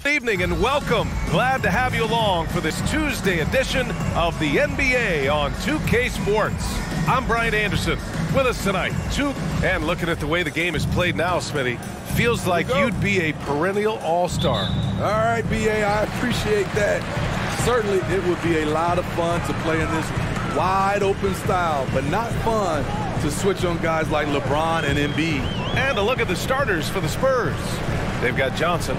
Good evening and welcome. Glad to have you along for this Tuesday edition of the NBA on 2K Sports. I'm Brian Anderson. With us tonight, and looking at the way the game is played now, Smitty, feels like you'd be a perennial all-star. All right, B.A., I appreciate that. Certainly, it would be a lot of fun to play in this wide-open style, but not fun to switch on guys like LeBron and Embiid. And a look at the starters for the Spurs. They've got Johnson.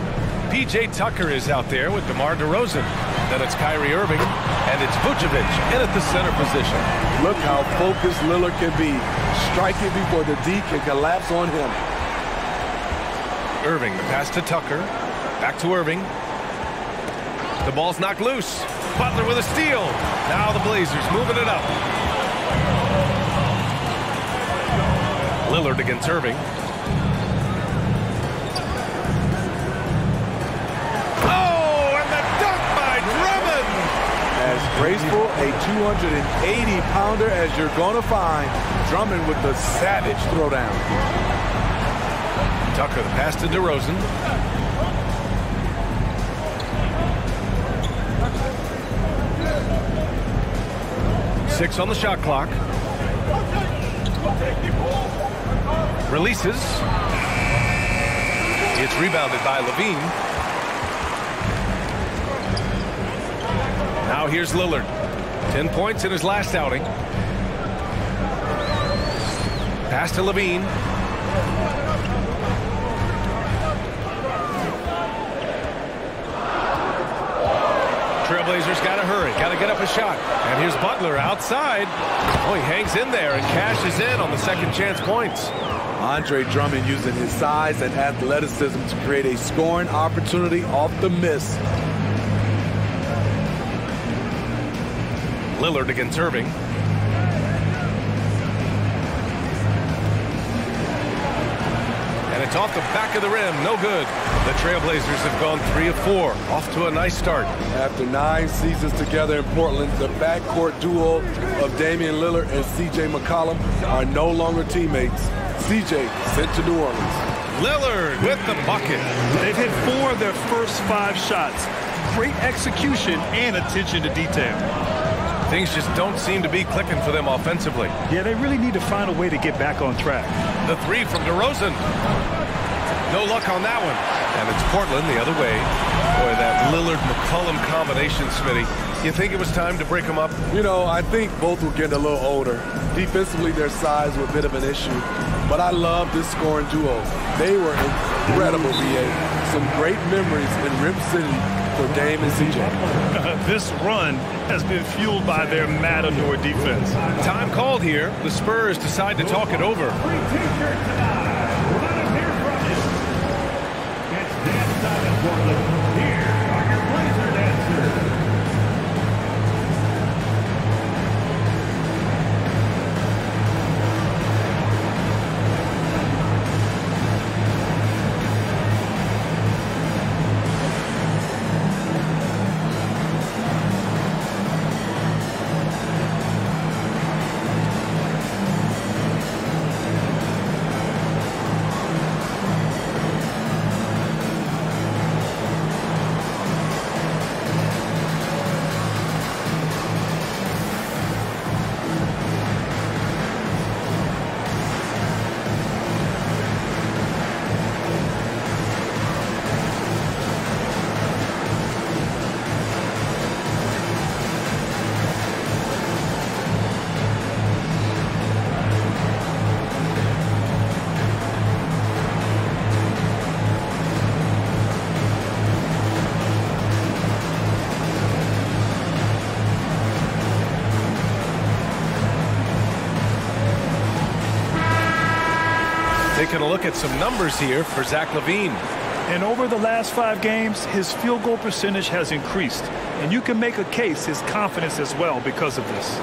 P.J. Tucker is out there with DeMar DeRozan. Then it's Kyrie Irving, and it's Vucevic in at the center position. Look how focused Lillard can be. Strike it before the D can collapse on him. Irving, the pass to Tucker. Back to Irving. The ball's knocked loose. Butler with a steal. Now the Blazers moving it up. Lillard against Irving. As graceful a 280-pounder as you're going to find. Drummond with the savage throwdown. Tucker, the pass to DeRozan. Six on the shot clock. Releases. It's rebounded by Levine. Now here's Lillard. 10 points in his last outing. Pass to Levine. Trailblazers got to hurry. Got to get up a shot. And here's Butler outside. Oh, he hangs in there and cashes in on the second chance points. Andre Drummond using his size and athleticism to create a scoring opportunity off the miss. Lillard against Irving. And it's off the back of the rim. No good. The Trailblazers have gone 3 of 4. Off to a nice start. After 9 seasons together in Portland, the backcourt duo of Damian Lillard and C.J. McCollum are no longer teammates. C.J. sent to New Orleans. Lillard with the bucket. They've hit 4 of their first 5 shots. Great execution and attention to detail. Things just don't seem to be clicking for them offensively. Yeah, they really need to find a way to get back on track. The 3 from DeRozan. No luck on that one. And it's Portland the other way. Boy, that Lillard-McCollum combination, Smitty. You think it was time to break them up? You know, I think both were getting a little older. Defensively, their size were a bit of an issue. But I love this scoring duo. They were incredible, B.A. Some great memories in Rim City for Dame and C.J. This run has been fueled by their Matador defense. Time called here. The Spurs decide to talk it over. Taking a look at some numbers here for Zach LaVine. And over the last 5 games, his field goal percentage has increased. And you can make a case his confidence as well because of this.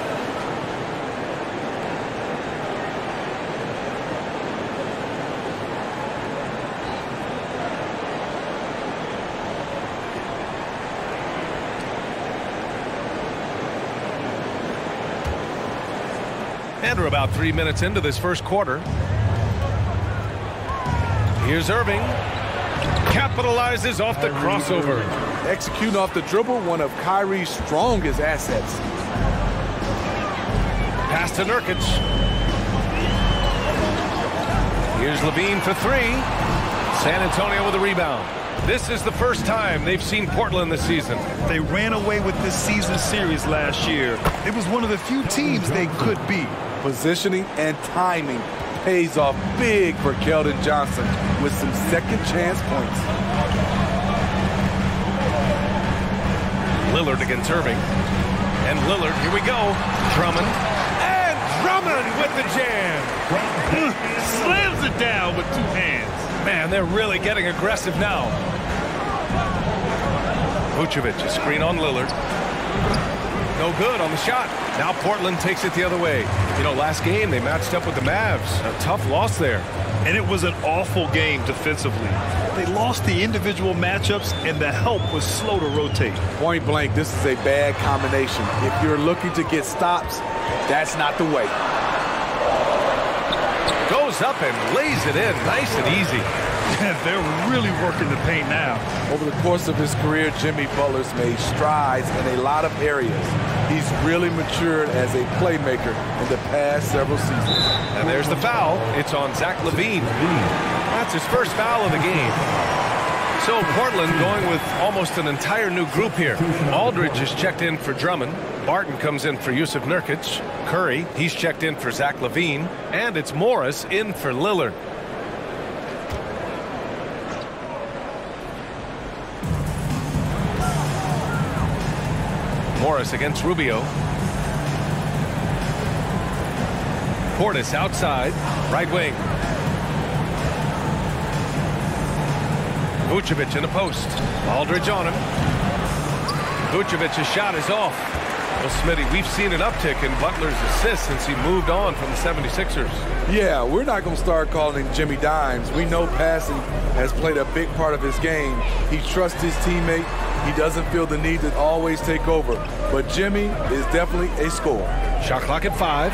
And we're about 3 minutes into this first quarter. Here's Irving. Capitalizes off the crossover. Executing off the dribble, one of Kyrie's strongest assets. Pass to Nurkic. Here's Levine for three. San Antonio with a rebound. This is the first time they've seen Portland this season. They ran away with this season series last year. It was one of the few teams they could beat. Positioning and timing pays off big for Keldon Johnson with some second chance points. Lillard against Irving. And Lillard, here we go. Drummond. And Drummond with the jam. Slams it down with two hands. Man, they're really getting aggressive now. Vucevic, a screen on Lillard. No good on the shot. Now Portland takes it the other way. You know, last game they matched up with the Mavs. A tough loss there. And it was an awful game defensively. They lost the individual matchups, and the help was slow to rotate. Point blank, this is a bad combination. If you're looking to get stops, that's not the way. Goes up and lays it in nice and easy. They're really working the paint now. Over the course of his career, Jimmy Butler's made strides in a lot of areas. He's really matured as a playmaker in the past several seasons. And there's the foul. It's on Zach LaVine. That's his first foul of the game. So Portland going with almost an entire new group here. Aldridge is checked in for Drummond. Barton comes in for Yusuf Nurkic. Curry, he's checked in for Zach LaVine. And it's Morris in for Lillard. Morris against Rubio. Portis outside, right wing. Vucevic in the post. Aldridge on him. Vucevic's shot is off. Well, Smitty, we've seen an uptick in Butler's assists since he moved on from the 76ers. Yeah, we're not going to start calling him Jimmy Dimes. We know passing has played a big part of his game. He trusts his teammate. He doesn't feel the need to always take over. But Jimmy is definitely a scorer. Shot clock at 5.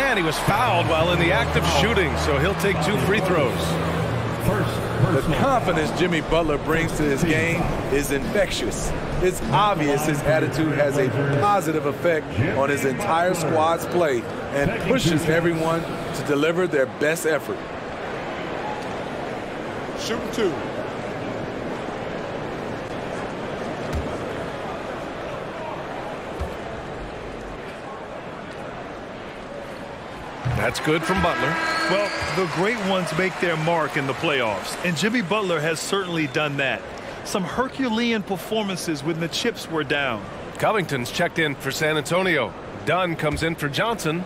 And he was fouled while in the act of shooting, so he'll take 2 free throws. The confidence Jimmy Butler brings to his game is infectious. It's obvious his attitude has a positive effect on his entire squad's play and pushes everyone to deliver their best effort. Shooting 2. That's good from Butler. Well, the great ones make their mark in the playoffs, and Jimmy Butler has certainly done that. Some Herculean performances when the chips were down. Covington's checked in for San Antonio. Dunn comes in for Johnson.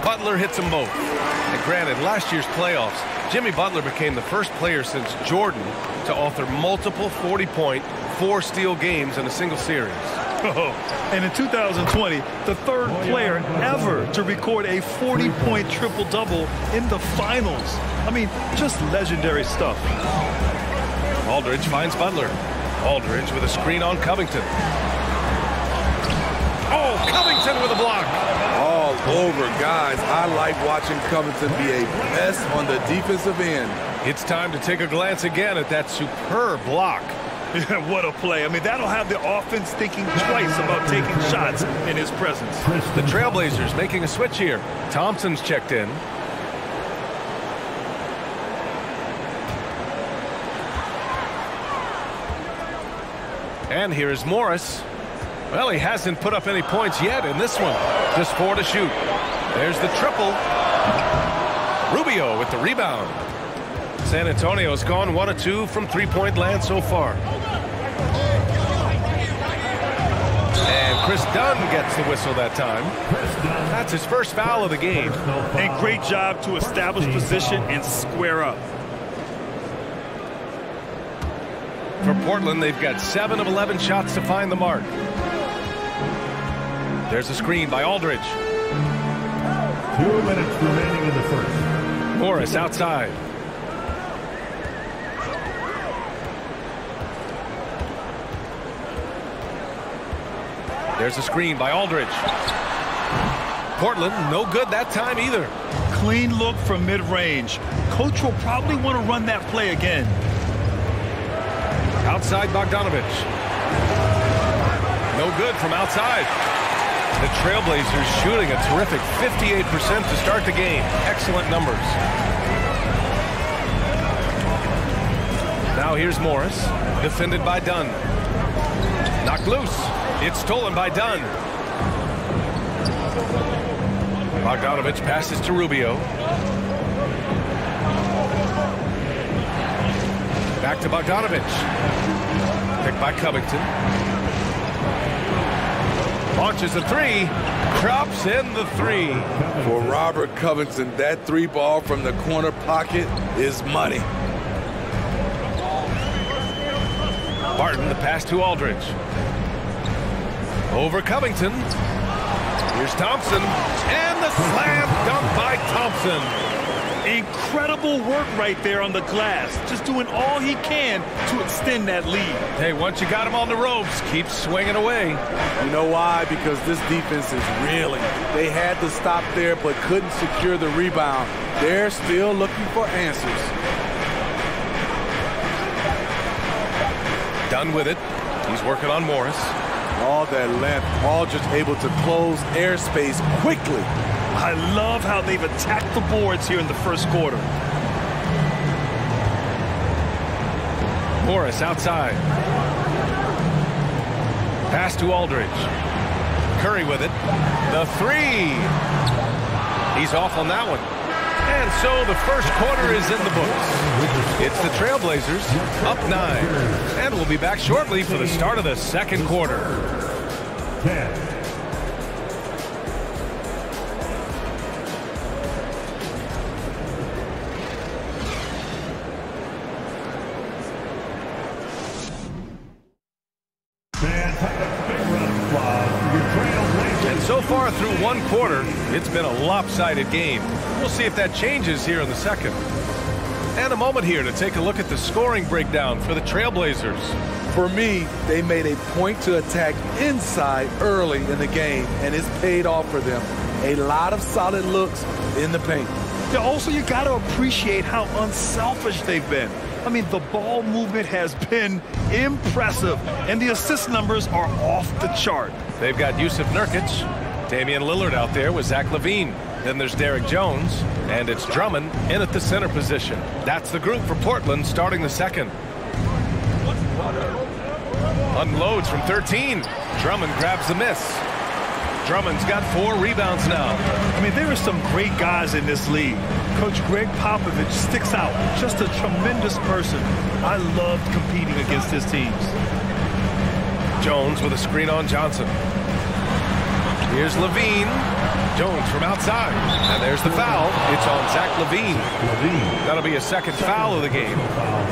Butler hits them both. And granted, last year's playoffs, Jimmy Butler became the first player since Jordan to author multiple 40-point, 4-steal games in a single series. And in 2020, the third player ever to record a 40-point triple-double in the finals. I mean, just legendary stuff. Aldridge finds Butler. Aldridge with a screen on Covington. Oh, Covington with a block. All over, guys. I like watching Covington be a mess on the defensive end. It's time to take a glance again at that superb block. What a play. I mean, that'll have the offense thinking twice about taking shots in his presence. The Trailblazers making a switch here. Thompson's checked in. And here is Morris. Well, he hasn't put up any points yet in this one. Just 4 to shoot. There's the triple. Rubio with the rebound. San Antonio's gone 1 of 2 from three-point land so far. And Chris Dunn gets the whistle that time. That's his first foul of the game. And great job to establish position and square up. For Portland, they've got 7 of 11 shots to find the mark. There's a screen by Aldridge. 2 minutes remaining in the first. Morris outside. There's a screen by Aldridge. Portland, no good that time either. Clean look from mid-range. Coach will probably want to run that play again. Outside Bogdanovich. No good from outside. The Trailblazers shooting a terrific 58% to start the game. Excellent numbers. Now here's Morris, defended by Dunn. Knocked loose. It's stolen by Dunn. Bogdanovich passes to Rubio. Back to Bogdanovich. Picked by Covington. Launches a three. Drops in the three. For Robert Covington, that three ball from the corner pocket is money. Barton, the pass to Aldridge. Over Covington. Here's Thompson. And the slam dunk by Thompson. Incredible work right there on the glass. Just doing all he can to extend that lead. Hey, once you got him on the ropes, keep swinging away. You know why? Because this defense is reeling. They had to stop there but couldn't secure the rebound. They're still looking for answers. Done with it. He's working on Morris. All that length, all just able to close airspace quickly. I love how they've attacked the boards here in the first quarter. Morris outside. Pass to Aldridge. Curry with it. The three. He's off on that one. And so the first quarter is in the books. It's the Trailblazers up 9. And we'll be back shortly for the start of the second quarter. 10. And so far through one quarter, it's been a lopsided game. We'll see if that changes here in the second. And a moment here to take a look at the scoring breakdown for the Trailblazers. For me, they made a point to attack inside early in the game, and it's paid off for them. A lot of solid looks in the paint. Yeah, also, you got to appreciate how unselfish they've been. I mean, the ball movement has been impressive, and the assist numbers are off the chart. They've got Yusuf Nurkic, Damian Lillard out there with Zach LaVine. Then there's Derek Jones, and it's Drummond in at the center position. That's the group for Portland starting the second. Unloads from 13. Drummond grabs the miss. Drummond's got 4 rebounds now. I mean, there are some great guys in this league. Coach Greg Popovich sticks out. Just a tremendous person. I loved competing against his teams. Jones with a screen on Johnson. Here's LaVine. Jones from outside. And there's the foul. It's on Zach LaVine. That'll be a second foul of the game.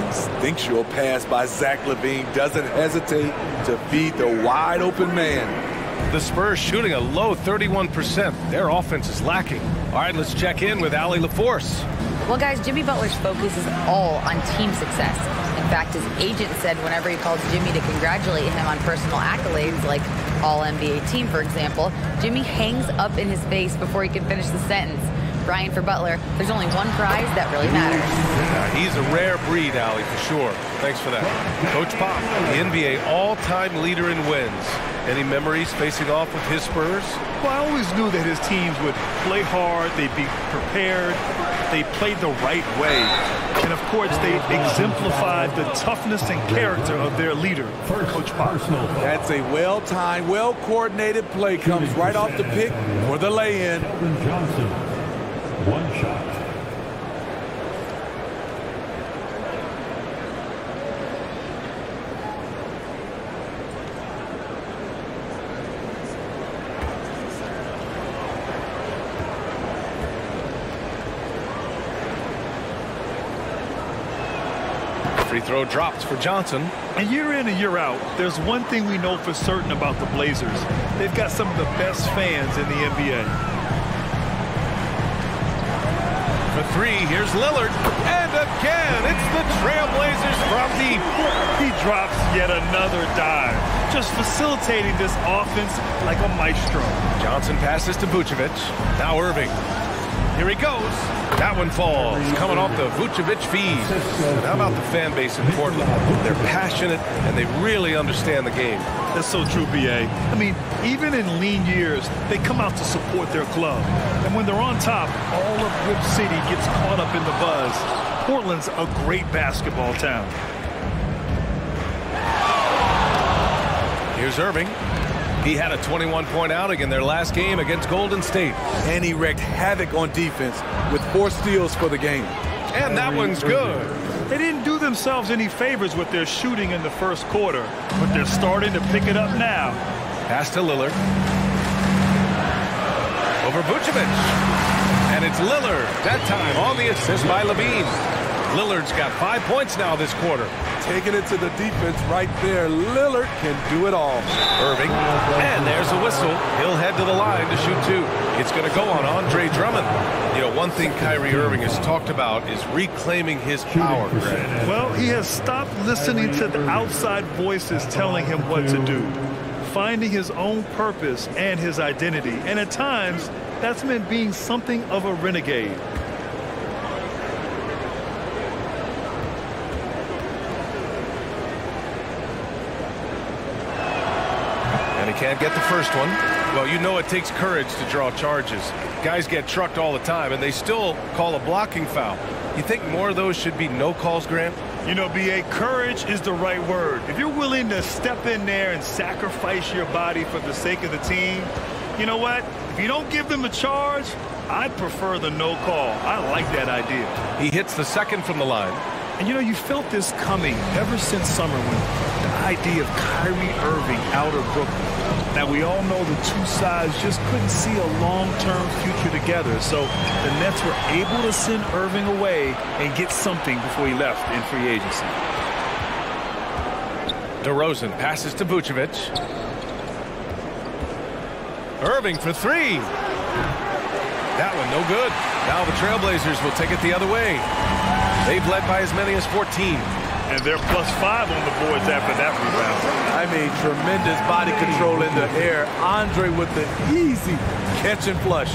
Instinctual pass by Zach LaVine. Doesn't hesitate to feed the wide open man. The Spurs shooting a low 31%. Their offense is lacking. All right, let's check in with Allie LaForce. Well, guys, Jimmy Butler's focus is all on team success. In fact, his agent said whenever he calls Jimmy to congratulate him on personal accolades, like All-NBA team, for example, Jimmy hangs up in his face before he can finish the sentence. Brian, for Butler, there's only one prize that really matters. He's a rare breed, Allie, for sure. Thanks for that. Coach Pop, the NBA all-time leader in wins. Any memories facing off with his Spurs? Well, I always knew that his teams would play hard, they'd be prepared, they played the right way. And, of course, they exemplified the toughness and character of their leader, Coach Pop. That's a well-timed, well-coordinated play. Comes right off the pick for the lay-in. Johnson, 1 shot. Free throw dropped for Johnson. And year in and year out, there's one thing we know for certain about the Blazers. They've got some of the best fans in the NBA. For 3, here's Lillard. And again, it's the Trailblazers from deep. He drops yet another dive. just facilitating this offense like a maestro. Johnson passes to Vucevic. Now Irving. Here he goes. That one falls. Coming off the Vucevic feed. And how about the fan base in Portland? They're passionate, and they really understand the game. That's so true, B.A. I mean, even in lean years, they come out to support their club. And when they're on top, all of Rip City gets caught up in the buzz. Portland's a great basketball town. Here's Irving. He had a 21-point outing in their last game against Golden State. And he wreaked havoc on defense with 4 steals for the game. And that one's good. They didn't do themselves any favors with their shooting in the first quarter, but they're starting to pick it up now. Pass to Lillard. Over Vucevic. And it's Lillard. That time on the assist by Levine. Lillard's got 5 points now this quarter. Taking it to the defense right there. Lillard can do it all. Irving. And there's a whistle. He'll head to the line to shoot 2. It's going to go on Andre Drummond. You know, one thing Kyrie Irving has talked about is reclaiming his power. Well, he has stopped listening to the outside voices telling him what to do. Finding his own purpose and his identity. And at times, that's meant being something of a renegade. Can't get the first one. Well, you know it takes courage to draw charges. Guys get trucked all the time, and they still call a blocking foul. You think more of those should be no calls, Grant? You know, B.A., courage is the right word. If you're willing to step in there and sacrifice your body for the sake of the team, you know what? If you don't give them a charge, I'd prefer the no call. I like that idea. He hits the second from the line. And, you know, you felt this coming ever since summer when the idea of Kyrie Irving out of Brooklyn. Now, we all know the two sides just couldn't see a long-term future together. So the Nets were able to send Irving away and get something before he left in free agency. DeRozan passes to Vucevic. Irving for 3. That one no good. Now the Trailblazers will take it the other way. They've led by as many as 14. And they're +5 on the boards after that rebound. I mean, tremendous body control in the air. Andre with the easy catch and flush.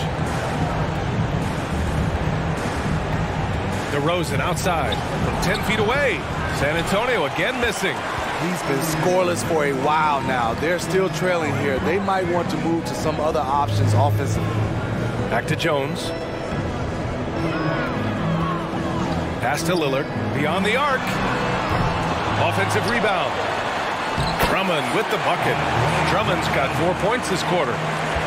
DeRozan outside from 10 feet away. San Antonio again missing. He's been scoreless for a while now. They're still trailing here. They might want to move to some other options offensively. Back to Jones. Pass to Lillard. Beyond the arc. Offensive rebound. Drummond with the bucket. Drummond's got 4 points this quarter.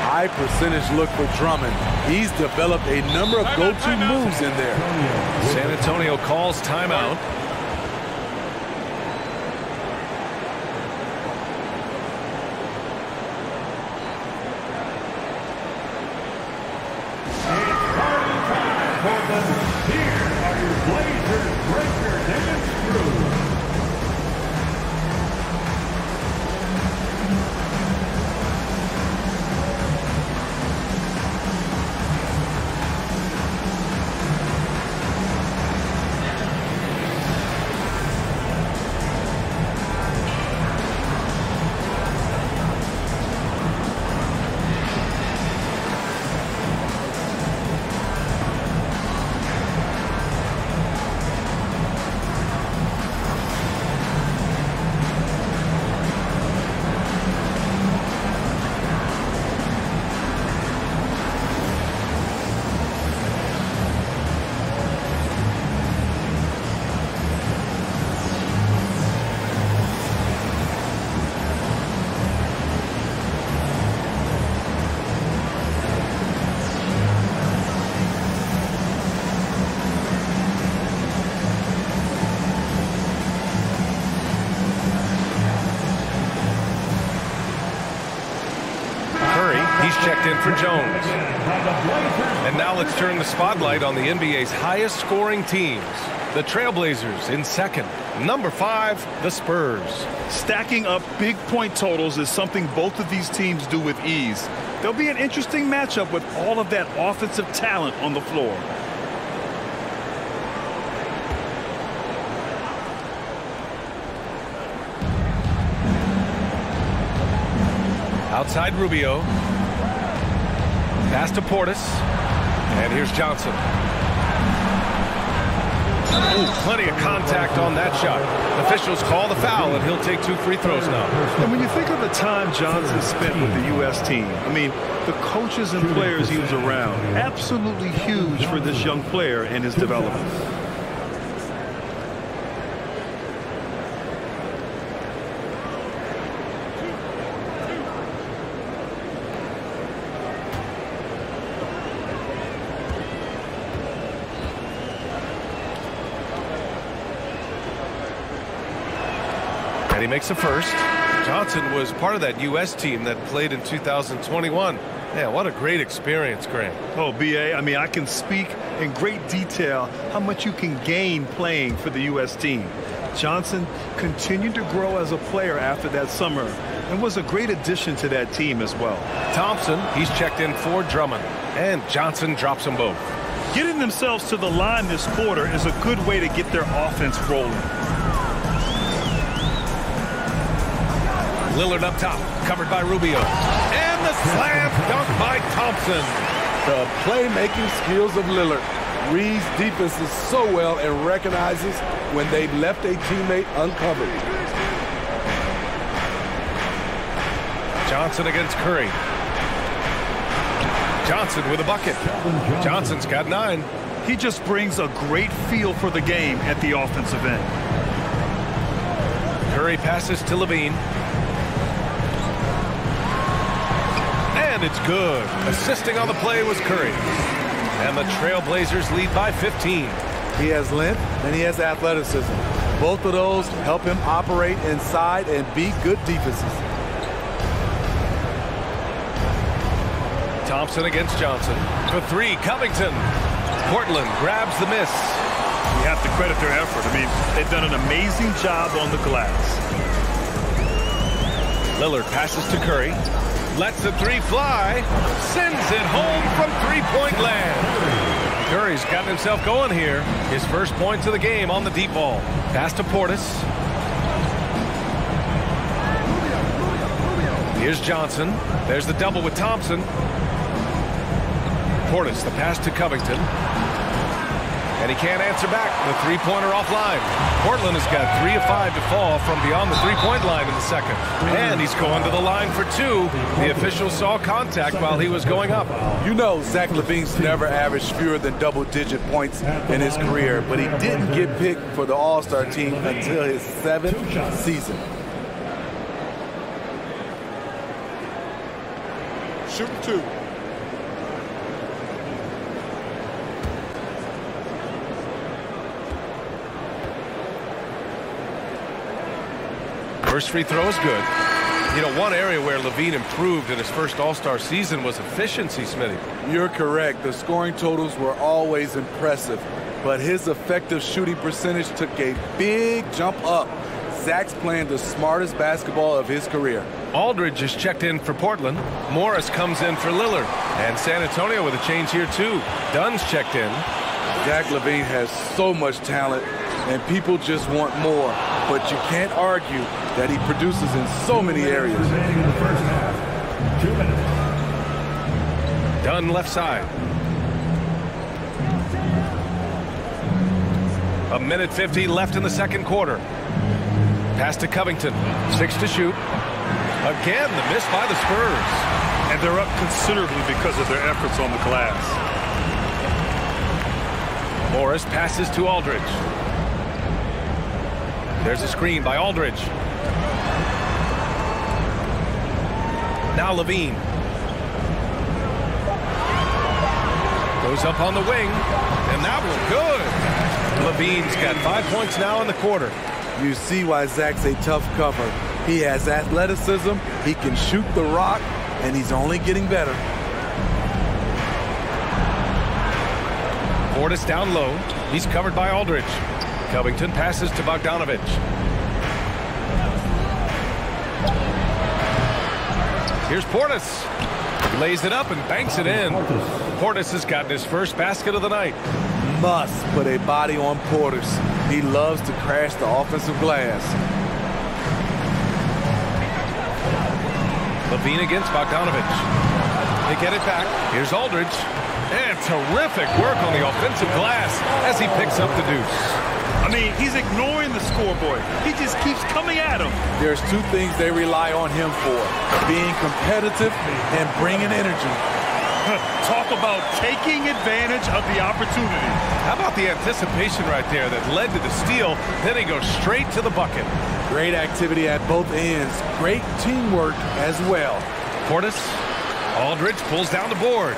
High percentage look for Drummond. He's developed a number of go-to moves in there. San Antonio calls timeout. Here are your Blazers breakers and screws. Checked in for Jones. And now let's turn the spotlight on the NBA's highest scoring teams. The Trailblazers in second. Number 5, the Spurs. Stacking up big point totals is something both of these teams do with ease. There'll be an interesting matchup with all of that offensive talent on the floor. Outside Rubio. Pass to Portis. And here's Johnson. Ooh, plenty of contact on that shot. Officials call the foul, and he'll take 2 free throws now. And when you think of the time Johnson spent with the U.S. team, I mean, the coaches and players he was around, absolutely huge for this young player and his development. And he makes the first. Johnson was part of that U.S. team that played in 2021. Yeah, what a great experience, Grant. Oh, B.A., I mean, I can speak in great detail how much you can gain playing for the U.S. team. Johnson continued to grow as a player after that summer and was a great addition to that team as well. Thompson, he's checked in for Drummond. And Johnson drops them both. Getting themselves to the line this quarter is a good way to get their offense rolling. Lillard up top, covered by Rubio. And the slam dunk by Thompson. The playmaking skills of Lillard reads defenses so well and recognizes when they've left a teammate uncovered. Johnson against Curry. Johnson with a bucket. Johnson's got 9. He just brings a great feel for the game at the offensive end. Curry passes to Levine. And it's good. Assisting on the play was Curry. And the Trailblazers lead by 15. He has length and he has athleticism. Both of those help him operate inside and beat good defenses. Thompson against Johnson. For 3, Covington. Portland grabs the miss. You have to credit their effort. I mean, they've done an amazing job on the glass. Lillard passes to Curry. Lets the 3 fly. Sends it home from 3-point land. Curry's gotten himself going here. His first points of the game on the deep ball. Pass to Portis. Here's Johnson. There's the double with Thompson. Portis, the pass to Covington. And he can't answer back. The 3-pointer offline. Portland has got 3 of 5 to fall from beyond the 3-point line in the second. And he's going to the line for 2. The official saw contact while he was going up. You know Zach LaVine's never averaged fewer than double-digit points in his career, but he didn't get picked for the All-Star team until his 7th season. Shooting 2. First free throw is good. You know, one area where LaVine improved in his first All-Star season was efficiency, Smitty. You're correct. The scoring totals were always impressive, but his effective shooting percentage took a big jump up. Zach's playing the smartest basketball of his career. Aldridge is checked in for Portland. Morris comes in for Lillard. And San Antonio with a change here, too. Dunn's checked in. Zach LaVine has so much talent, and people just want more. But you can't argue that he produces in so many areas. Remaining in the first half. 2 minutes. Dunn left side. 1:50 left in the second quarter. Pass to Covington. 6 to shoot. Again, the miss by the Spurs. And they're up considerably because of their efforts on the glass. Morris passes to Aldridge. There's a screen by Aldridge. Now Levine. Goes up on the wing. And that was good. Levine's got 5 points now in the quarter. You see why Zach's a tough cover. He has athleticism, he can shoot the rock, and he's only getting better. Portis down low. He's covered by Aldridge. Covington passes to Bogdanovic. Here's Portis. Lays it up and banks it in. Portis has gotten his first basket of the night. Must put a body on Portis. He loves to crash the offensive glass. LaVine against Bogdanovic. They get it back. Here's Aldridge. And terrific work on the offensive glass as he picks up the deuce. I mean, he's ignoring the scoreboard. He just keeps coming at him. There's two things they rely on him for: being competitive and bringing energy. Talk about taking advantage of the opportunity. How about the anticipation right there that led to the steal? Then he goes straight to the bucket. Great activity at both ends. Great teamwork as well. Portis. Aldridge pulls down the board.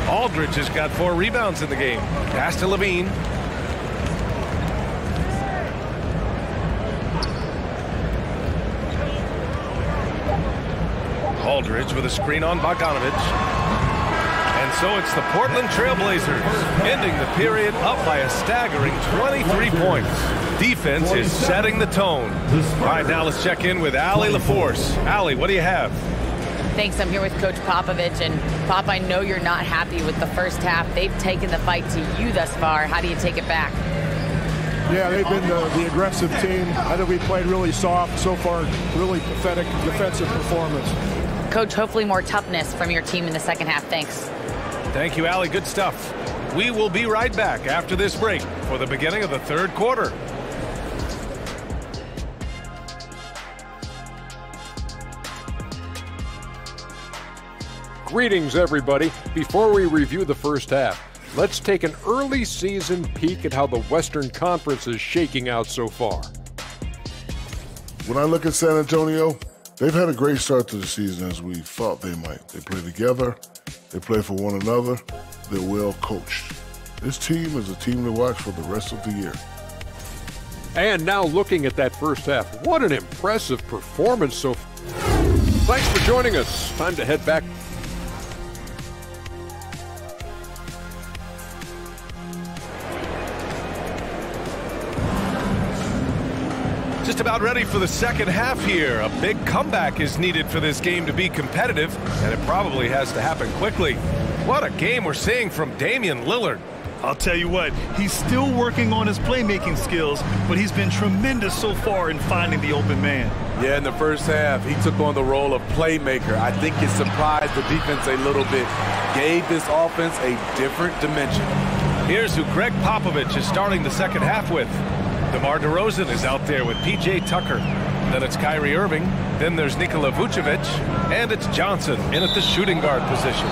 Aldridge has got 4 rebounds in the game. Pass to LaVine. Aldridge with a screen on Bogdanovic. And so it's the Portland Trailblazers ending the period up by a staggering 23 points. Defense is setting the tone. All right, now let's check in with Allie LaForce. Allie, what do you have? Thanks. I'm here with Coach Popovich. And Pop, I know you're not happy with the first half. They've taken the fight to you thus far. How do you take it back? Yeah, they've been the aggressive team. I think we played really soft so far. Really pathetic defensive performance. Coach, hopefully more toughness from your team in the second half. Thanks. Thank you, Allie. Good stuff. We will be right back after this break for the beginning of the third quarter. Greetings, everybody. Before we review the first half, let's take an early season peek at how the Western Conference is shaking out so far. When I look at San Antonio, they've had a great start to the season as we thought they might. They play together, they play for one another, they're well coached. This team is a team to watch for the rest of the year. And now looking at that first half, what an impressive performance so far. Thanks for joining us. Time to head back. Just about ready for the second half here. A big comeback is needed for this game to be competitive, and it probably has to happen quickly. What a game we're seeing from Damian Lillard. I'll tell you what, he's still working on his playmaking skills, but he's been tremendous so far in finding the open man. Yeah, in the first half, he took on the role of playmaker. I think it surprised the defense a little bit. Gave this offense a different dimension. Here's who Greg Popovich is starting the second half with. DeMar DeRozan is out there with P.J. Tucker. Then it's Kyrie Irving. Then there's Nikola Vucevic. And it's Johnson in at the shooting guard position.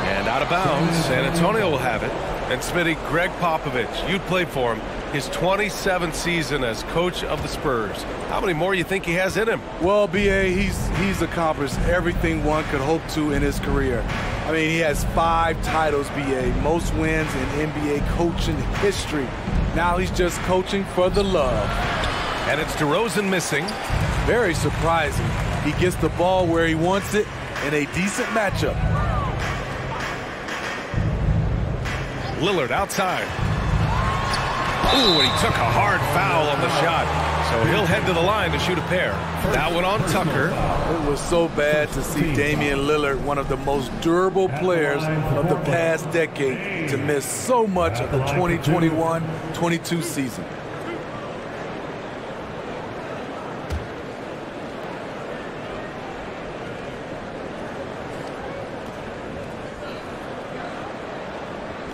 And out of bounds, San Antonio will have it. And Smitty, Greg Popovich, you'd play for him. His 27th season as coach of the Spurs. How many more you think he has in him? Well, B.A., he's accomplished everything one could hope to in his career. I mean, he has 5 titles, B.A., most wins in NBA coaching history. Now he's just coaching for the love. And it's DeRozan missing. Very surprising. He gets the ball where he wants it in a decent matchup. Lillard outside. Ooh, and he took a hard foul on the shot. So he'll head to the line to shoot a pair. That one on Tucker. It was so bad to see Damian Lillard, one of the most durable players of the past decade, to miss so much of the 2021-22 season.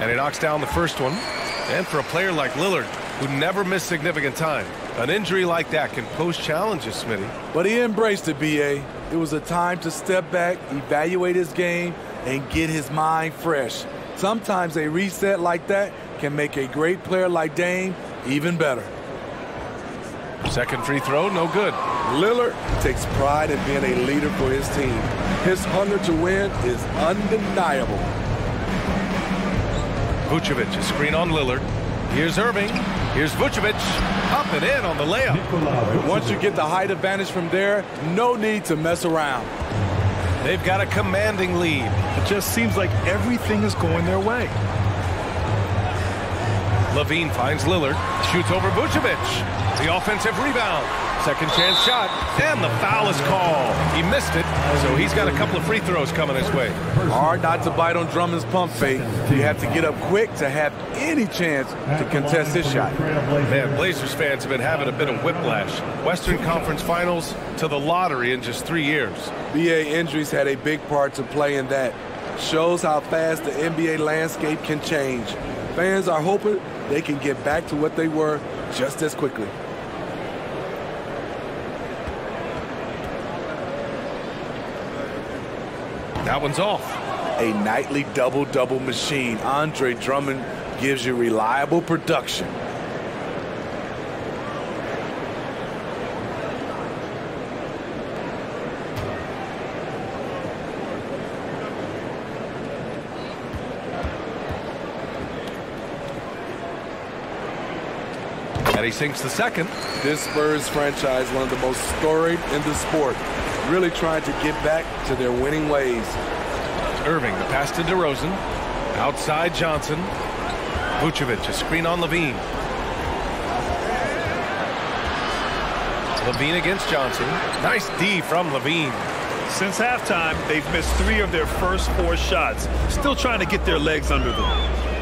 And he knocks down the first one. And for a player like Lillard, who never missed significant time, an injury like that can pose challenges, Smitty. But he embraced it, B.A. It was a time to step back, evaluate his game, and get his mind fresh. Sometimes a reset like that can make a great player like Dame even better. Second free throw, no good. Lillard takes pride in being a leader for his team. His hunger to win is undeniable. Vucevic, a screen on Lillard. Here's Irving. Here's Vucevic. Up and in on the layup. Once you get the height advantage from there, no need to mess around. They've got a commanding lead. It just seems like everything is going their way. LaVine finds Lillard. Shoots over Vucevic. The offensive rebound. Second chance shot. And the foul is called. He missed it, So he's got a couple of free throws coming his way. Hard not to bite on Drummond's pump fake. You have to get up quick to have any chance to contest his shot. Man, Blazers fans have been having a bit of whiplash. Western Conference Finals to the lottery in just 3 years. BA injuries had a big part to play in that. Shows how fast the NBA landscape can change. Fans are hoping they can get back to what they were just as quickly. That one's off. A nightly double-double machine. Andre Drummond gives you reliable production. And he sinks the second. This Spurs franchise, one of the most storied in the sport, really trying to get back to their winning ways. Irving, the pass to DeRozan. Outside Johnson. Vucevic, a screen on Levine. Levine against Johnson. Nice D from Levine. Since halftime, they've missed 3 of their first 4 shots. Still trying to get their legs under them.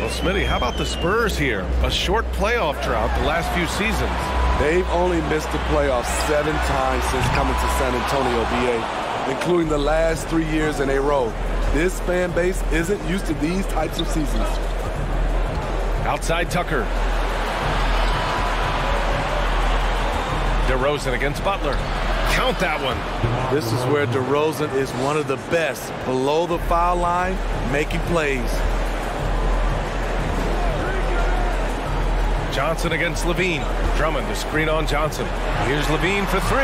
Well, Smitty, how about the Spurs here? A short playoff drought the last few seasons. They've only missed the playoffs 7 times since coming to San Antonio, BA, including the last 3 years in a row. This fan base isn't used to these types of seasons. Outside Tucker. DeRozan against Butler. Count that one. This is where DeRozan is one of the best. Below the foul line, making plays. Johnson against Levine. Drummond, the screen on Johnson. Here's Levine for 3.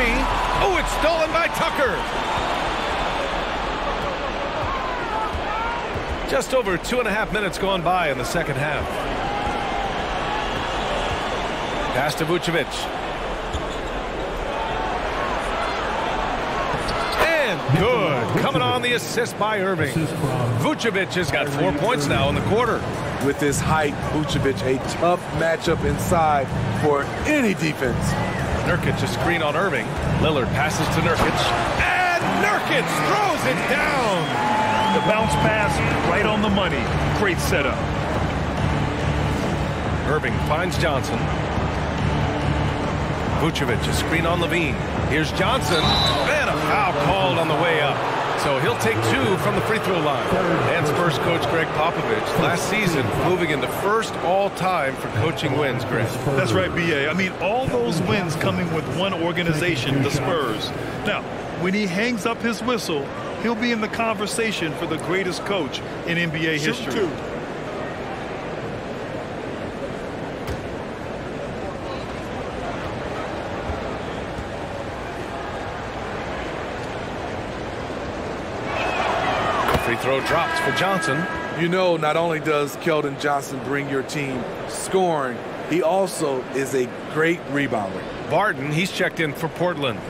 Oh, it's stolen by Tucker. Just over 2.5 minutes gone by in the second half. Pass to Vucevic. And good. Coming on the assist by Irving. Vucevic has got 4 points now in the quarter. With his height, Vucevic, a tough matchup inside for any defense. Nurkic, a screen on Irving. Lillard passes to Nurkic. And Nurkic throws it down. The bounce pass right on the money. Great setup. Irving finds Johnson. Vucevic, a screen on Levine. Here's Johnson. And a foul called on the way up. So he'll take 2 from the free throw line. And Spurs coach Greg Popovich last season moving into first all-time for coaching wins, Greg. That's right, B.A. I mean, all those wins coming with one organization, the Spurs. Now, when he hangs up his whistle, he'll be in the conversation for the greatest coach in NBA history. Free throw drops for Johnson. You know, not only does Keldon Johnson bring your team scoring, he also is a great rebounder. Barton, he's checked in for Portland.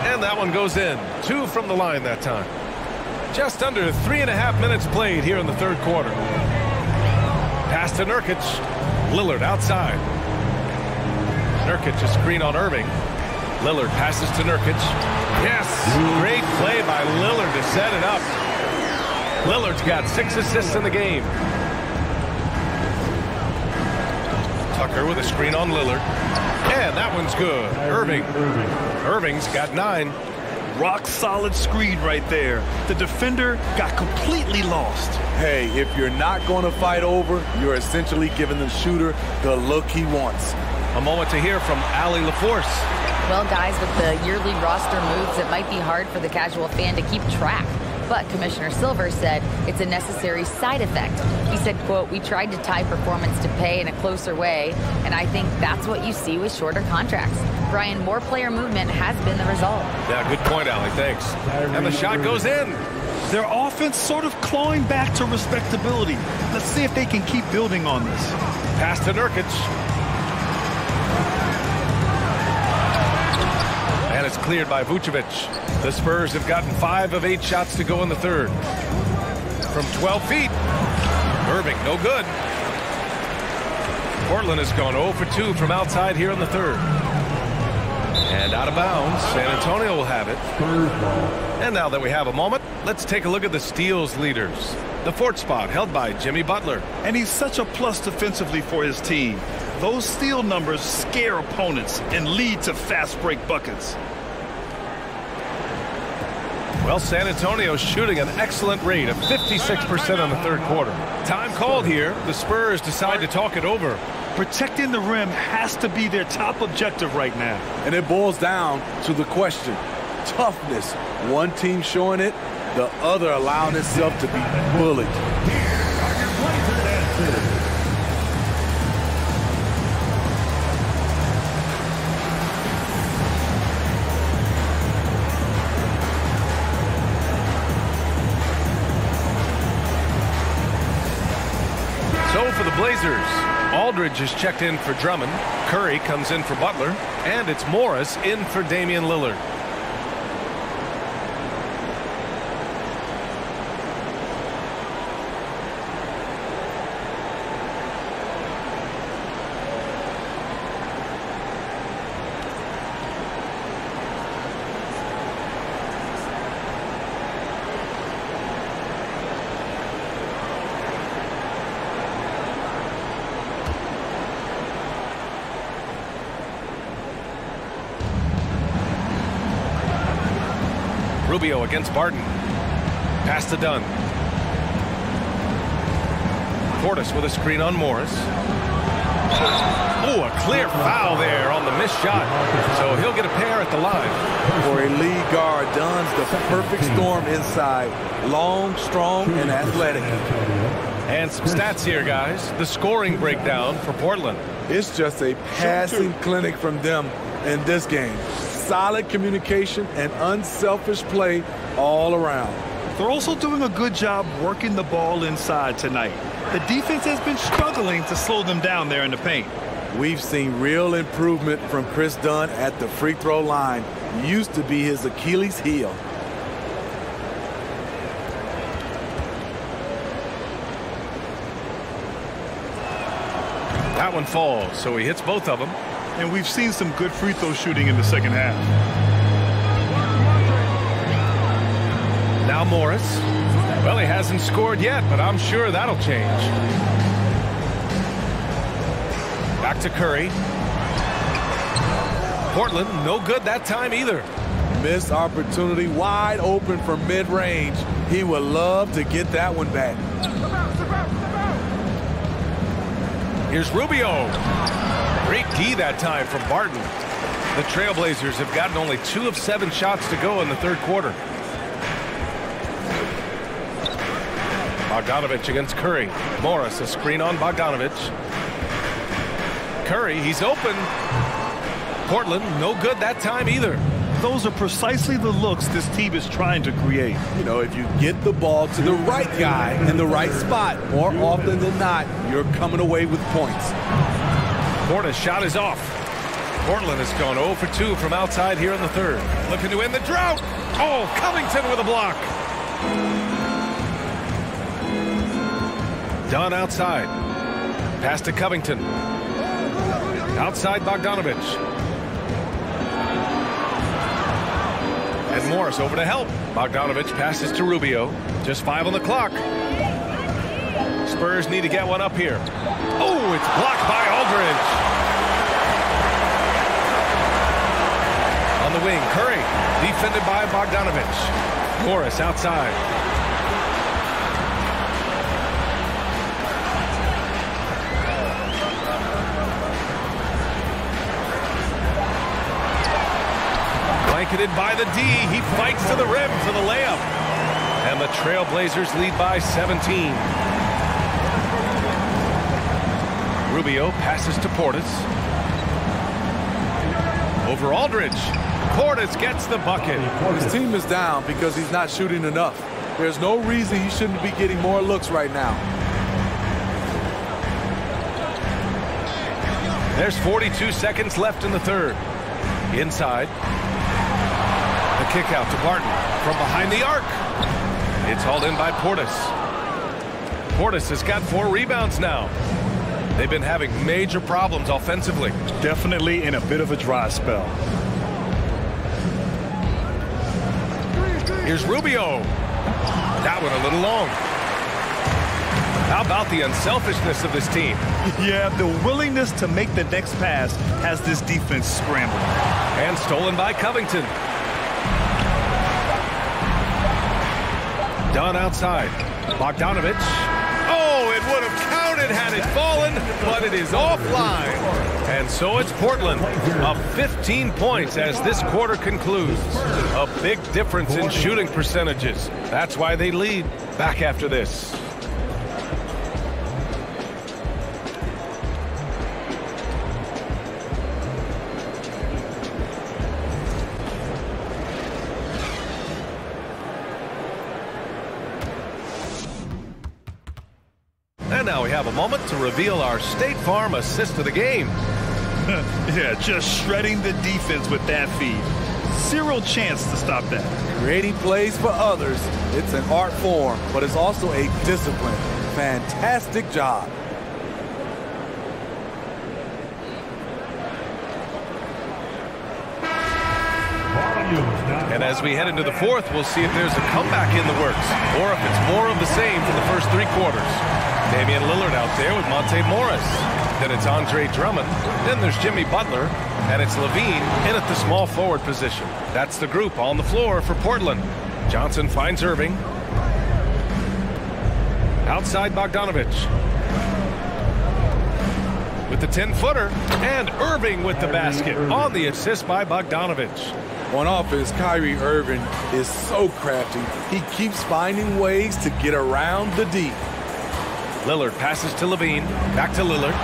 And that one goes in. 2 from the line that time. Just under 3.5 minutes played here in the third quarter. Pass to Nurkic. Lillard outside. Nurkic, a screen on Irving. Lillard passes to Nurkic. Yes, great play by Lillard to set it up. Lillard's got 6 assists in the game. Tucker with a screen on Lillard. And that one's good. Irving's got 9. Rock solid screen right there. The defender got completely lost. Hey, if you're not going to fight over, you're essentially giving the shooter the look he wants. A moment to hear from Allie LaForce. Well, guys, with the yearly roster moves, it might be hard for the casual fan to keep track. But Commissioner Silver said it's a necessary side effect. He said, quote, "We tried to tie performance to pay in a closer way, and I think that's what you see with shorter contracts." Brian, more player movement has been the result. Yeah, good point, Allie. Thanks. And the shot goes in. Their offense sort of clawing back to respectability. Let's see if they can keep building on this. Pass to Nurkic. And it's cleared by Vucevic. The Spurs have gotten 5 of 8 shots to go in the third. from 12 feet. Irving, no good. Portland has gone 0 for 2 from outside here in the third. And out of bounds, San Antonio will have it. And now that we have a moment, let's take a look at the steals leaders. The fourth spot held by Jimmy Butler. And he's such a plus defensively for his team. Those steal numbers scare opponents and lead to fast break buckets. Well, San Antonio's shooting an excellent rate of 56% in the third quarter. Time called here. The Spurs decide to talk it over. Protecting the rim has to be their top objective right now. And it boils down to the question. Toughness. One team showing it, the other allowing itself to be bullied. So for the Blazers, Aldridge is checked in for Drummond. Curry comes in for Butler. And it's Morris in for Damian Lillard. Rubio against Barton. Pass to Dunn. Portis with a screen on Morris. Oh, a clear foul there on the missed shot. So he'll get a pair at the line. For a lead guard, Dunn's the perfect storm inside. Long, strong, and athletic. And some stats here, guys. The scoring breakdown for Portland. It's just a passing clinic from them in this game. Solid communication and unselfish play all around. They're also doing a good job working the ball inside tonight. The defense has been struggling to slow them down there in the paint. We've seen real improvement from Chris Dunn at the free throw line. Used to be his Achilles heel. That one falls, so he hits both of them. And we've seen some good free throw shooting in the second half. Now Morris. Well, he hasn't scored yet, but I'm sure that'll change. Back to Curry. Portland, no good that time either. Missed opportunity, wide open from mid-range. He would love to get that one back. Here's Rubio. Great D that time from Barton. The Trailblazers have gotten only 2 of 7 shots to go in the third quarter. Bogdanovich against Curry. Morris, a screen on Bogdanovich. Curry, he's open. Portland, no good that time either. Those are precisely the looks this team is trying to create. You know, if you get the ball to the right guy in the right spot, more often than not, you're coming away with points. Portis' shot is off. Portland has gone 0 for 2 from outside here in the third. Looking to end the drought. Oh, Covington with a block. Dunn outside. Pass to Covington. Outside Bogdanovich. And Morris over to help. Bogdanovich passes to Rubio. Just 5 on the clock. Spurs need to get one up here. Oh, it's blocked by Aldridge. On the wing, Curry, defended by Bogdanovich. Morris outside. Blanketed by the D. He fights to the rim for the layup. And the Trailblazers lead by 17. Rubio passes to Portis. Over Aldridge. Portis gets the bucket. His team is down because he's not shooting enough. There's no reason he shouldn't be getting more looks right now. There's 42 seconds left in the third. Inside. The kick out to Barton from behind the arc. It's hauled in by Portis. Portis has got 4 rebounds now. They've been having major problems offensively. Definitely in a bit of a dry spell. Here's Rubio. That one a little long. How about the unselfishness of this team? Yeah, the willingness to make the next pass has this defense scrambling. And stolen by Covington. Done outside. Bogdanovic. Oh, it would have counted had it fallen, but it is offline. And so it's Portland up 15 points as this quarter concludes. A big difference in shooting percentages. That's why they lead. Back after this. And now we have a moment to reveal our State Farm assist of the game. Yeah, just shredding the defense with that feed. Zero chance to stop that. Creating plays for others, it's an art form, but it's also a discipline. Fantastic job. And as we head into the fourth, we'll see if there's a comeback in the works or if it's more of the same for the first 3 quarters. Damian Lillard out there with Monte Morris. Then it's Andre Drummond. Then there's Jimmy Butler. And it's Levine in at the small forward position. That's the group on the floor for Portland. Johnson finds Irving. Outside Bogdanovic. With the 10-footer. And Irving with the basket on the assist by Bogdanovic. On offense, Kyrie Irving is so crafty. He keeps finding ways to get around the D. Lillard passes to Levine. Back to Lillard.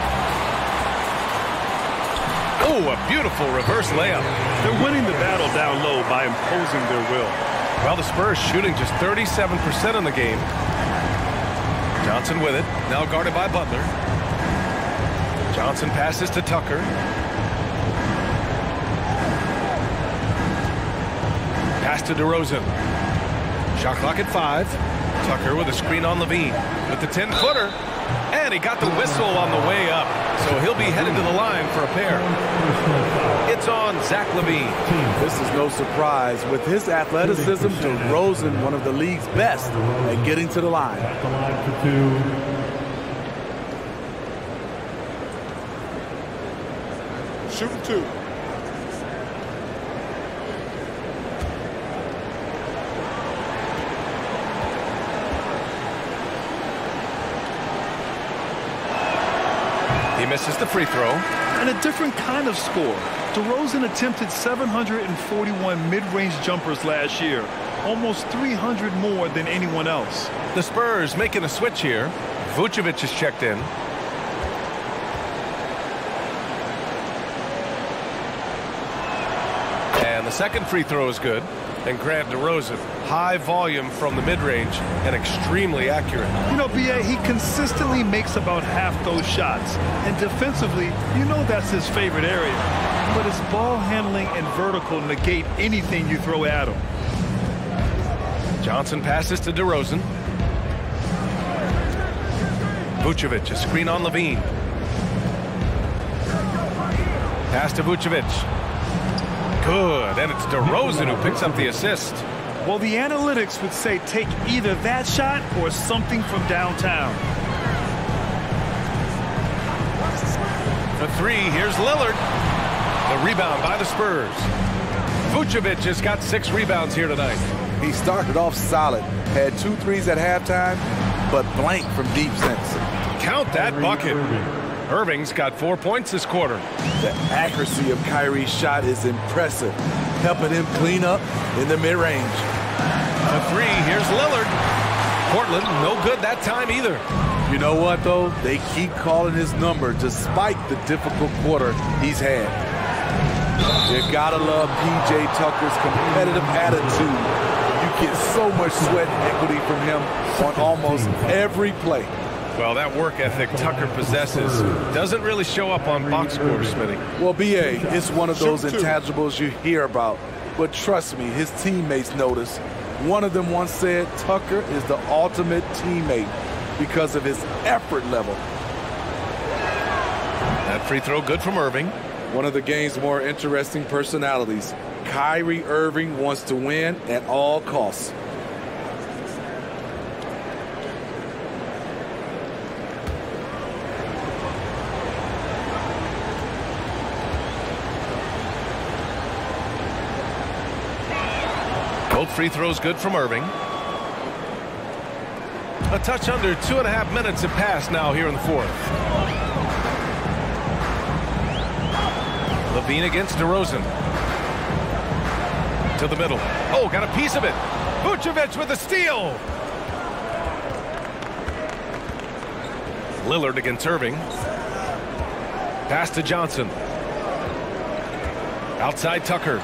Oh, a beautiful reverse layup. They're winning the battle down low by imposing their will. Well, the Spurs shooting just 37% in the game. Johnson with it. Now guarded by Butler. Johnson passes to Tucker. Pass to DeRozan. Shot clock at 5. Tucker with a screen on Levine. With the 10-footer. And he got the whistle on the way up. So he'll be headed to the line for a pair. It's on Zach LaVine. This is no surprise. With his athleticism, DeRozan, one of the league's best at getting to the line. At the line for 2. Shooting 2. He misses the free throw. And a different kind of score. DeRozan attempted 741 mid-range jumpers last year. Almost 300 more than anyone else. The Spurs making a switch here. Vucevic is checked in. And the second free throw is good. And Grant DeRozan, high volume from the mid-range and extremely accurate. You know, B.A., he consistently makes about half those shots. And defensively, you know that's his favorite area. But his ball handling and vertical negate anything you throw at him. Johnson passes to DeRozan. Vucevic, a screen on Levine. Pass to Vucevic. Good, and it's DeRozan who picks up the assist. Well, the analytics would say take either that shot or something from downtown. For 3, here's Lillard. The rebound by the Spurs. Vucevic has got 6 rebounds here tonight. He started off solid, had 2 threes at halftime, but blank from deep since. Count that bucket. Irving's got 4 points this quarter. The accuracy of Kyrie's shot is impressive, helping him clean up in the mid-range. For 3, here's Lillard. Portland, no good that time either. You know what, though? They keep calling his number despite the difficult quarter he's had. You gotta love P.J. Tucker's competitive attitude. You get so much sweat and equity from him on almost every play. Well, that work ethic Tucker possesses doesn't really show up on box scores, Smitty. Well, B.A., it's one of those intangibles you hear about. But trust me, his teammates notice. One of them once said Tucker is the ultimate teammate because of his effort level. That free throw good from Irving. One of the game's more interesting personalities. Kyrie Irving wants to win at all costs. Both free throws good from Irving. A touch under 2.5 minutes have passed now here in the fourth. LaVine against DeRozan. To the middle. Oh, got a piece of it. Vucevic with a steal. Lillard against Irving. Pass to Johnson. Outside Tucker.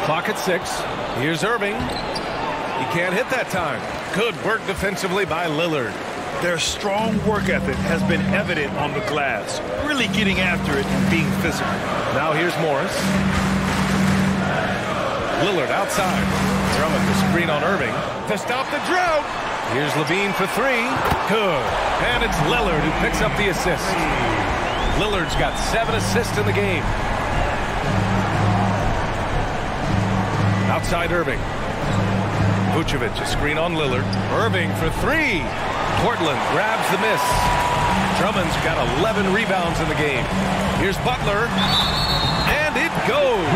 Clock at 6. Here's Irving. He can't hit that time. Good work defensively by Lillard. Their strong work ethic has been evident on the glass, really getting after it and being physical. Now here's Morris. Lillard outside. Drummond the screen on Irving to stop the drought. Here's LaVine for 3. Good. And it's Lillard who picks up the assist. Lillard's got 7 assists in the game. Outside Irving. Vucevic a screen on Lillard. Irving for 3. Portland grabs the miss. Drummond's got 11 rebounds in the game. Here's Butler. And it goes.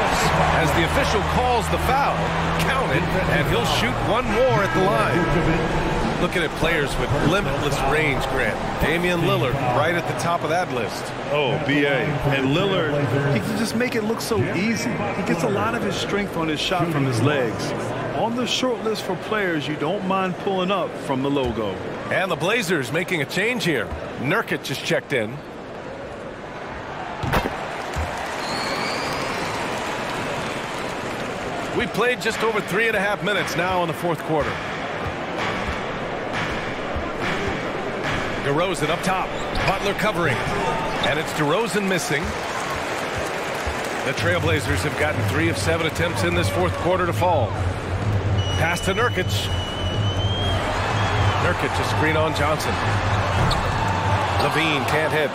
As the official calls the foul, count it, and he'll shoot one more at the line. Looking at players with limitless range, Grant. Damian Lillard right at the top of that list. Oh, B.A. And Lillard, he can just make it look so easy. He gets a lot of his strength on his shot from his legs. On the short list for players you don't mind pulling up from the logo. And the Blazers making a change here. Nurkic just checked in. We played just over 3.5 minutes now in the fourth quarter. DeRozan up top. Butler covering. And it's DeRozan missing. The Trailblazers have gotten 3 of 7 attempts in this fourth quarter to fall. Pass to Nurkic. Nurkic a screen on Johnson. LaVine can't hit.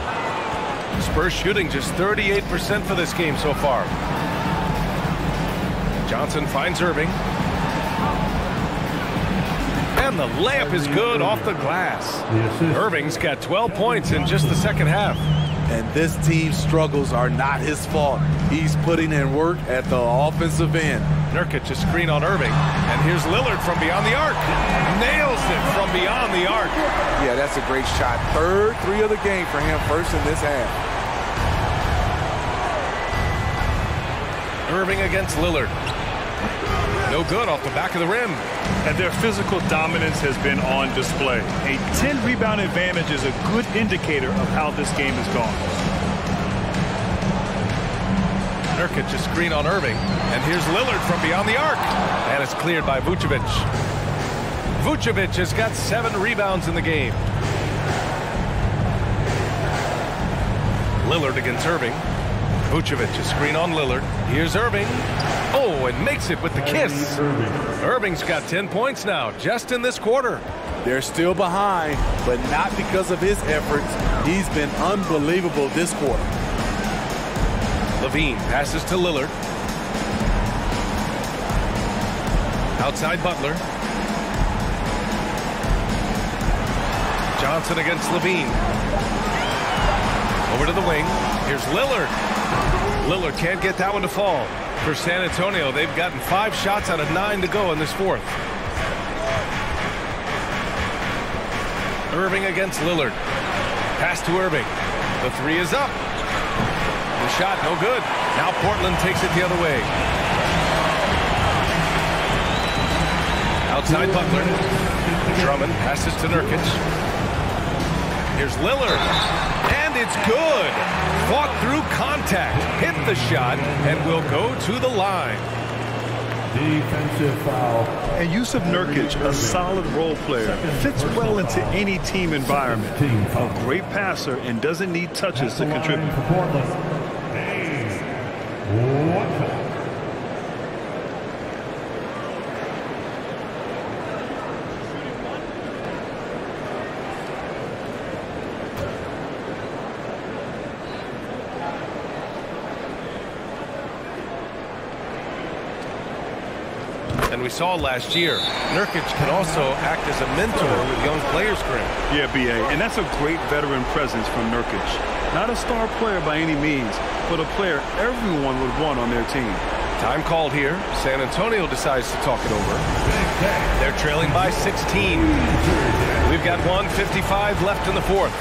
Spurs shooting just 38% for this game so far. Johnson finds Irving. And the layup is good off the glass. Irving's got 12 points in just the second half. And this team's struggles are not his fault. He's putting in work at the offensive end. Nurkic a screen on Irving. And here's Lillard from beyond the arc. Nails it from beyond the arc. Yeah, that's a great shot. Third 3 of the game for him, first in this half. Irving against Lillard. No good off the back of the rim. And their physical dominance has been on display. A 10-rebound advantage is a good indicator of how this game has gone. Nurkic a screen on Irving. And here's Lillard from beyond the arc. And it's cleared by Vucevic. Vucevic has got 7 rebounds in the game. Lillard against Irving. Vucevic a screen on Lillard. Here's Irving. Oh, and makes it with the kiss. Irving's got 10 points now, just in this quarter. They're still behind, but not because of his efforts. He's been unbelievable this quarter. LaVine passes to Lillard. Outside Butler. Johnson against LaVine. Over to the wing. Here's Lillard. Lillard can't get that one to fall. For San Antonio, they've gotten 5 shots out of 9 to go in this fourth. Irving against Lillard. Pass to Irving. The 3 is up. The shot no good. Now Portland takes it the other way. Outside Butler. Drummond passes to Nurkic. Here's Lillard. And it's good. Fought through contact. Hit the shot and will go to the line. Defensive foul. And Jusuf Nurkic, a solid role player, fits well into any team environment. A great passer and doesn't need touches to contribute. And we saw last year, Nurkic can also act as a mentor with young players, Graham. Yeah, B.A., and that's a great veteran presence from Nurkic. Not a star player by any means, but a player everyone would want on their team. Time called here. San Antonio decides to talk it over. They're trailing by 16. We've got 1:55 left in the fourth.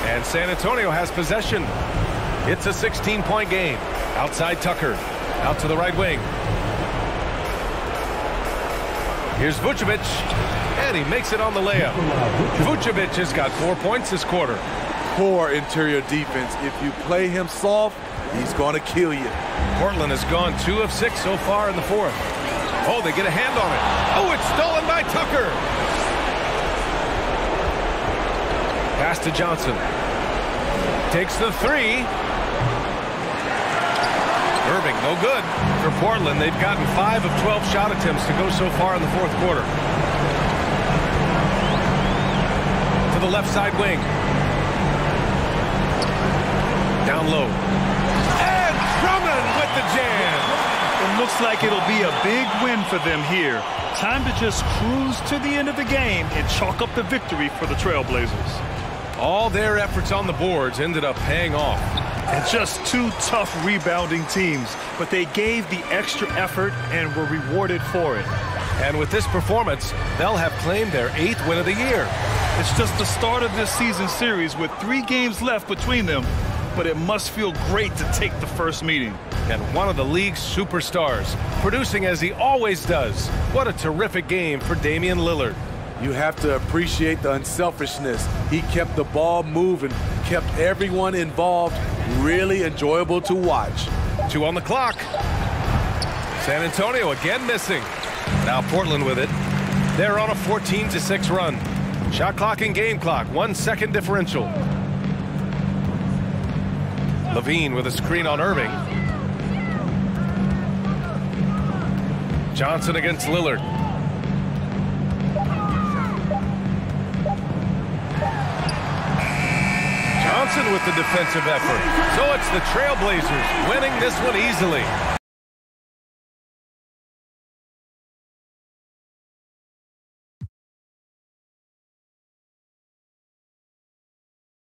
And San Antonio has possession. It's a 16-point game. Outside Tucker. Out to the right wing. Here's Vucevic. And he makes it on the layup. Vucevic has got 4 points this quarter. Poor interior defense. If you play him soft, he's going to kill you. Portland has gone 2 of 6 so far in the fourth. Oh, they get a hand on it. Oh, it's stolen by Tucker. Pass to Johnson. Takes the three. Irving, no good. For Portland, they've gotten 5 of 12 shot attempts to go so far in the fourth quarter. To the left side wing. Down low. And Drummond with the jam. It looks like it'll be a big win for them here. Time to just cruise to the end of the game and chalk up the victory for the Trailblazers. All their efforts on the boards ended up paying off. And just 2 tough rebounding teams, but they gave the extra effort and were rewarded for it. And with this performance, they'll have claimed their 8th win of the year. It's just the start of this season series with 3 games left between them, but it must feel great to take the first meeting. And one of the league's superstars, producing as he always does. What a terrific game for Damian Lillard. You have to appreciate the unselfishness. He kept the ball moving, kept everyone involved, really enjoyable to watch. 2 on the clock. San Antonio again missing. Now Portland with it. They're on a 14-6 run. Shot clock and game clock, 1 second differential. Levine with a screen on Irving. Johnson against Lillard. Johnson with the defensive effort. So it's the Trailblazers winning this one easily.